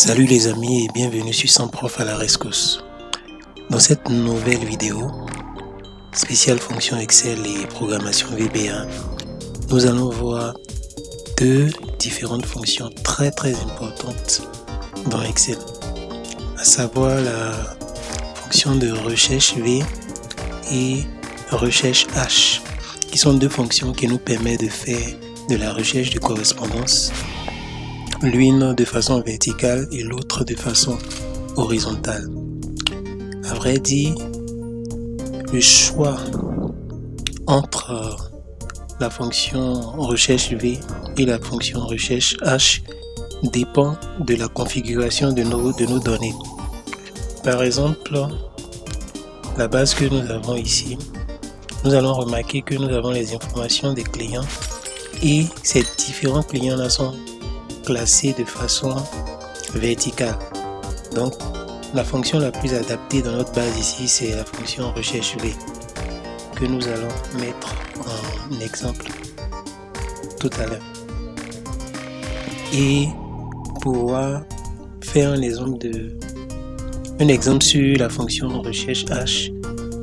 Salut les amis et bienvenue sur 100 Prof à la rescousse. Dans cette nouvelle vidéo, spéciale fonction Excel et programmation VBA, nous allons voir deux différentes fonctions très importantes dans Excel, à savoir la fonction de recherche V et recherche H, qui sont deux fonctions qui nous permettent de faire de la recherche de correspondance, l'une de façon verticale et l'autre de façon horizontale. À vrai dire, le choix entre la fonction recherche V et la fonction recherche H dépend de la configuration de nos données. Par exemple, la base que nous avons ici, nous allons remarquer que nous avons les informations des clients et ces différents clients-là sont classés de façon verticale. Donc, la fonction la plus adaptée dans notre base ici, c'est la fonction recherche V que nous allons mettre en exemple tout à l'heure. Et pour pouvoir faire un exemple sur la fonction recherche H,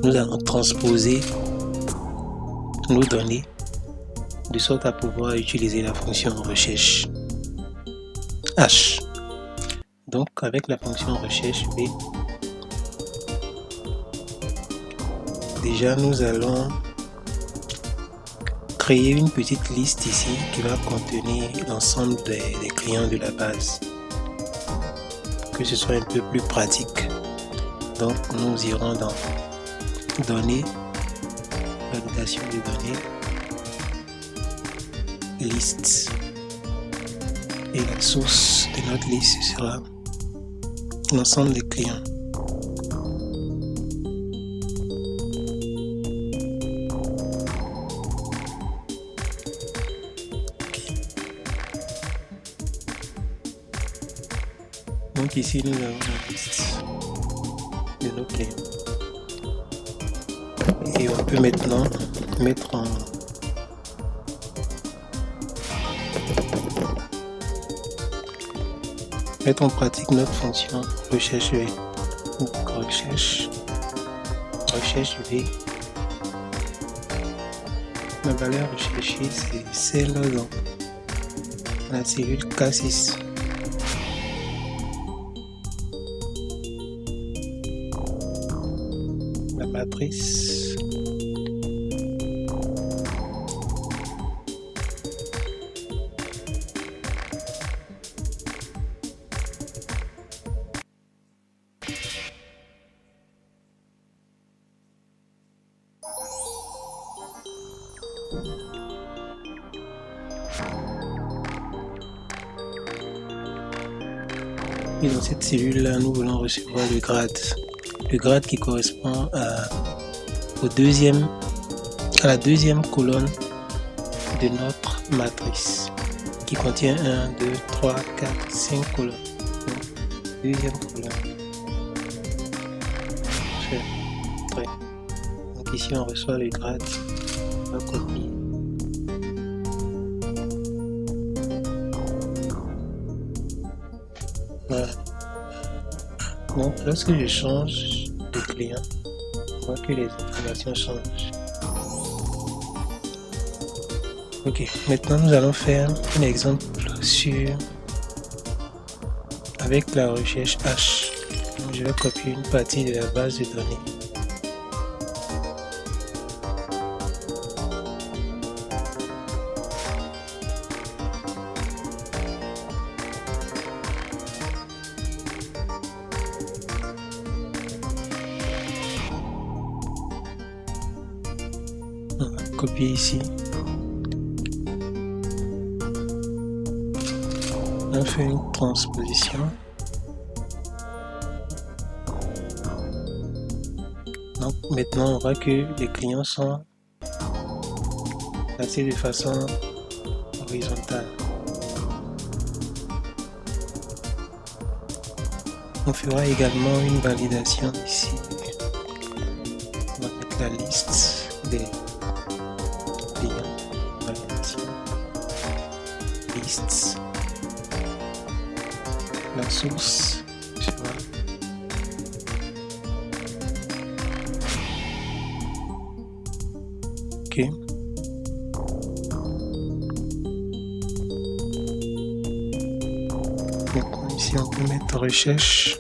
nous allons transposer nos données de sorte à pouvoir utiliser la fonction recherche H. Donc avec la fonction recherche V, déjà nous allons créer une petite liste ici qui va contenir l'ensemble des clients de la base, pour que ce soit un peu plus pratique. Donc nous irons dans données, validation des données, liste, et la source de notre liste sera l'ensemble des clients. Donc ici nous avons la liste de nos clients. Et on peut maintenant mettre en pratique notre fonction recherche V. Donc recherche V. La valeur recherchée, c'est celle dans la cellule K6. La matrice et dans cette cellule-là, nous voulons recevoir le grade qui correspond à la deuxième colonne de notre matrice qui contient 1, 2, 3, 4, 5 colonnes. Donc, deuxième colonne. Donc ici on reçoit le grade, on va copier. Voilà. Donc lorsque je change de client, on voit que les informations changent. Ok, maintenant nous allons faire un exemple avec la recherche H. Donc, je vais copier une partie de la base de données. On va copier ici. On fait une transposition. Donc maintenant on voit que les clients sont placés de façon horizontale. On fera également une validation ici. On va mettre la liste des clients. Validation. Liste. la source. Voilà. Ok. Maintenant ici on peut mettre recherche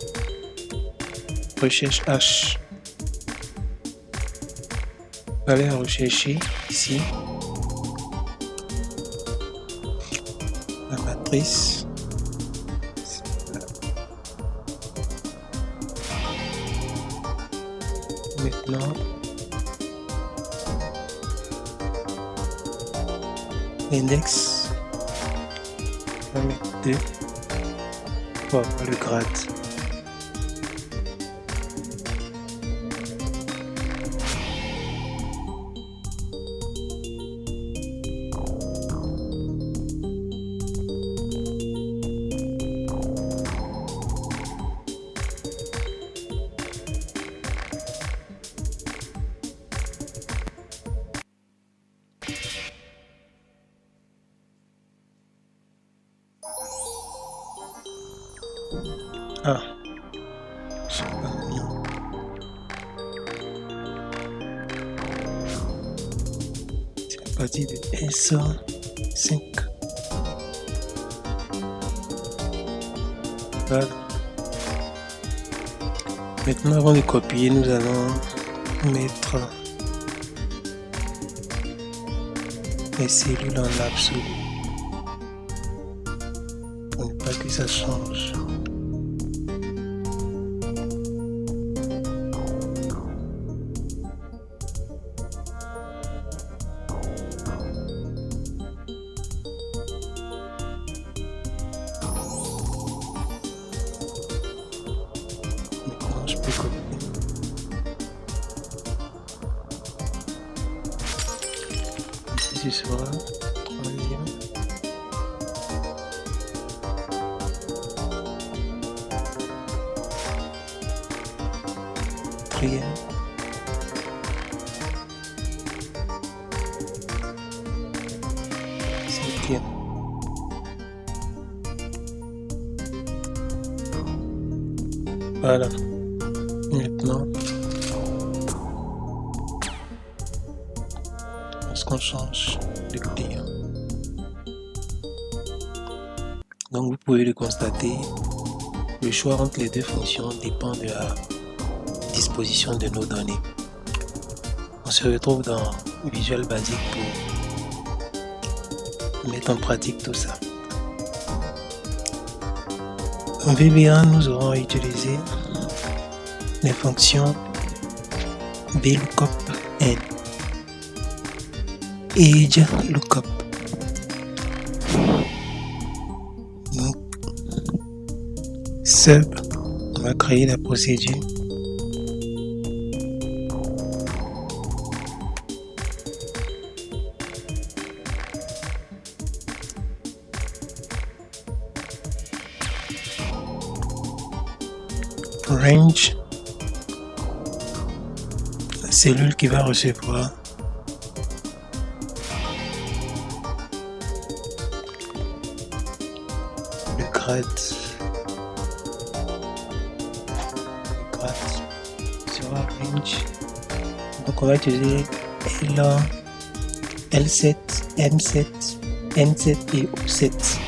H. On va aller rechercher ici la matrice. Maintenant l'index, on va mettre 2 pour avoir le grade. Ah, je n'ai pas mis. C'est la partie de S5. Voilà. Maintenant, avant de copier, nous allons mettre les cellules en absolu pour ne pas que ça change. Maintenant, je peux copier. Ici, ce sera troisième. Quatrième. Cinquième. Voilà. Maintenant, lorsqu'on change de client, donc vous pouvez le constater, le choix entre les deux fonctions dépend de la disposition de nos données. On se retrouve dans Visual Basic pour mettre en pratique tout ça. En VBA, nous aurons utilisé les fonctions VLOOKUP et EdgeLOOKUP. Donc, sub, on va créer la procédure. Range, la cellule qui va recevoir le grade sera range. Donc on va utiliser L1, L7, M7, N7 et O7.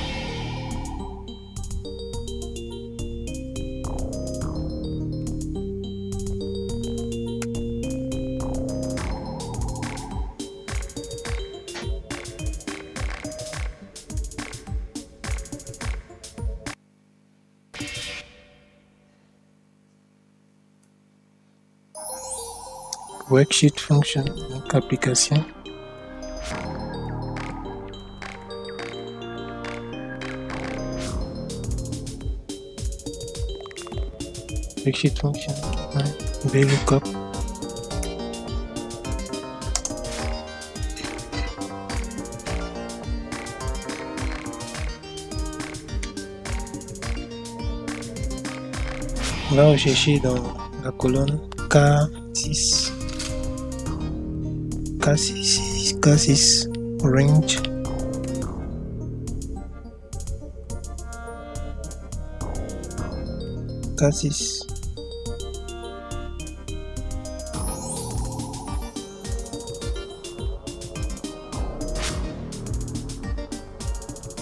Worksheet function, donc application. Worksheet function, VLOOKUP. On va rechercher dans la colonne K6 range. K6.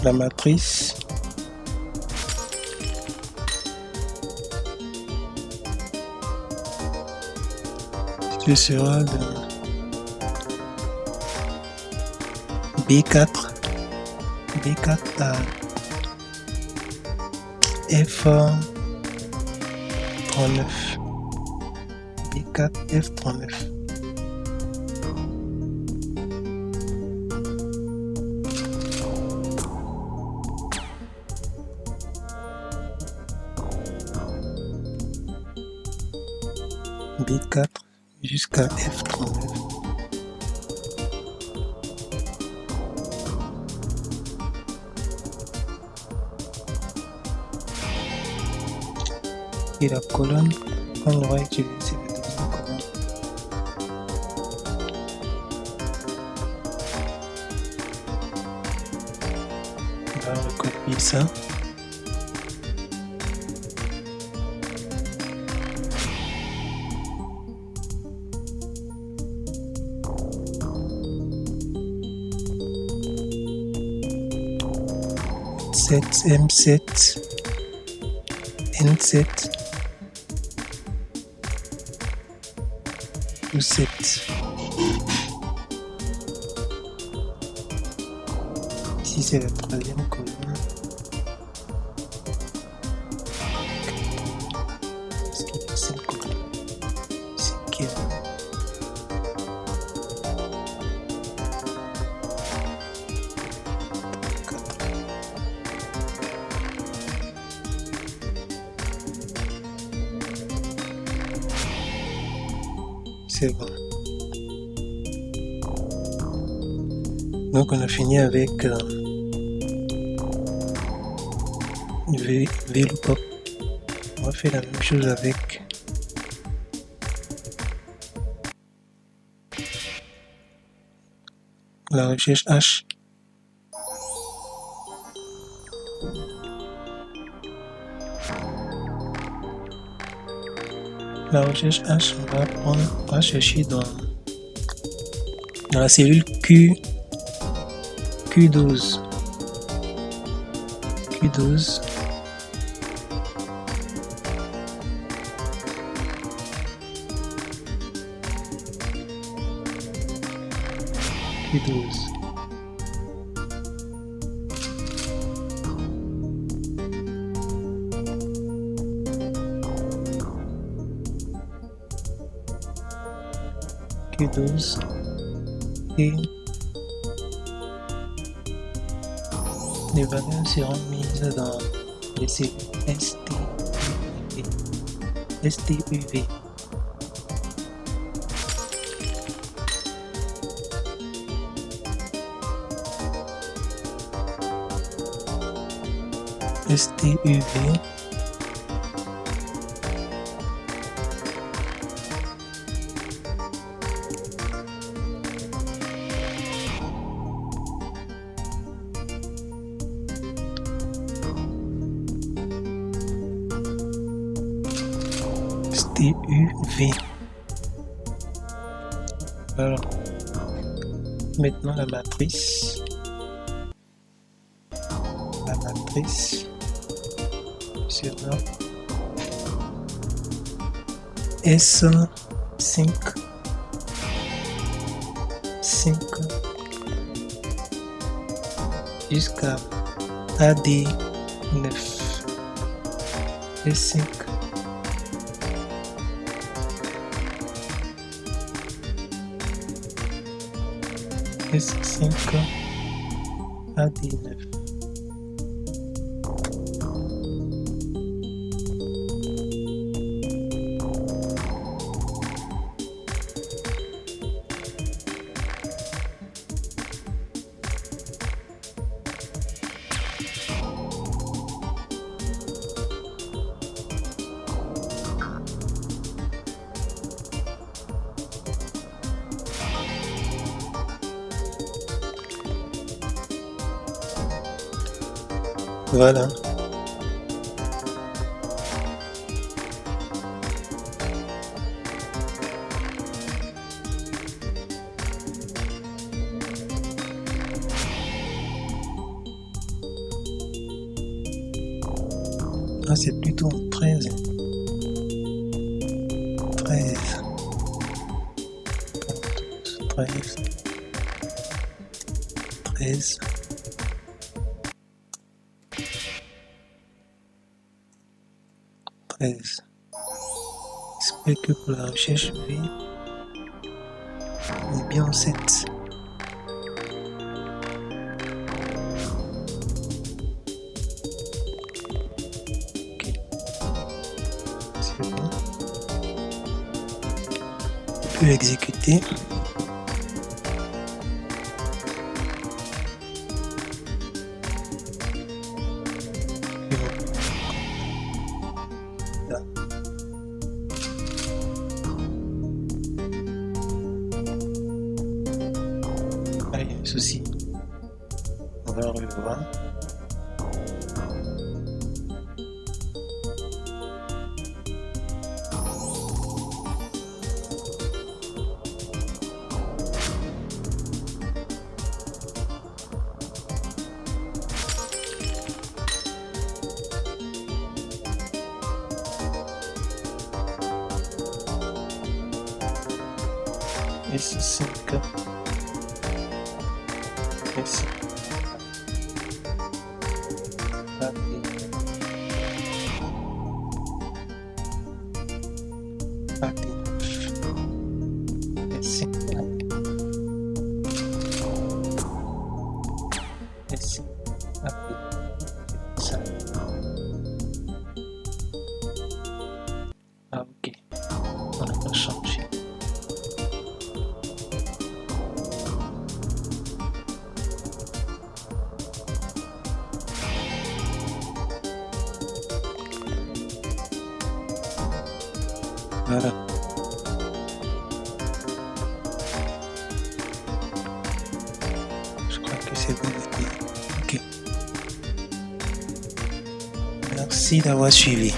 La matrice ce sera de B4 à F39. B4 F39. B4 jusqu'à F39. Et la colonne, on va utiliser la deuxième colonne. On va recopier ça. M7, N7, U7. Ici c'est la troisième colonne. Parce qu'il y a 5 colonnes. Cinquième. C'est bon. Donc on a fini avec VLOOKUP. On va faire la même chose avec la recherche H. La recherche H, on va chercher dans la cellule Q12. Q12. Q12. Q12 et les valeurs seront mises dans les cellules STUV. STUV. STUV. Alors, maintenant la matrice. La matrice sera S5 jusqu'à AD9. S5 S5 AD9. Voilà. Ah, c'est plutôt 13. 13. 13. 13. 13. J'espère que pour la recherche, je vais bien en 7. Ok. C'est bon. Je peux exécuter. Là. Ah, il y a un souci. On va revoir. Et c'est le cas. Merci. Merci. Merci. Ça. Ah, ok. On n'a pas changé. Voilà. Je crois que c'est bon. Ok. Merci d'avoir suivi.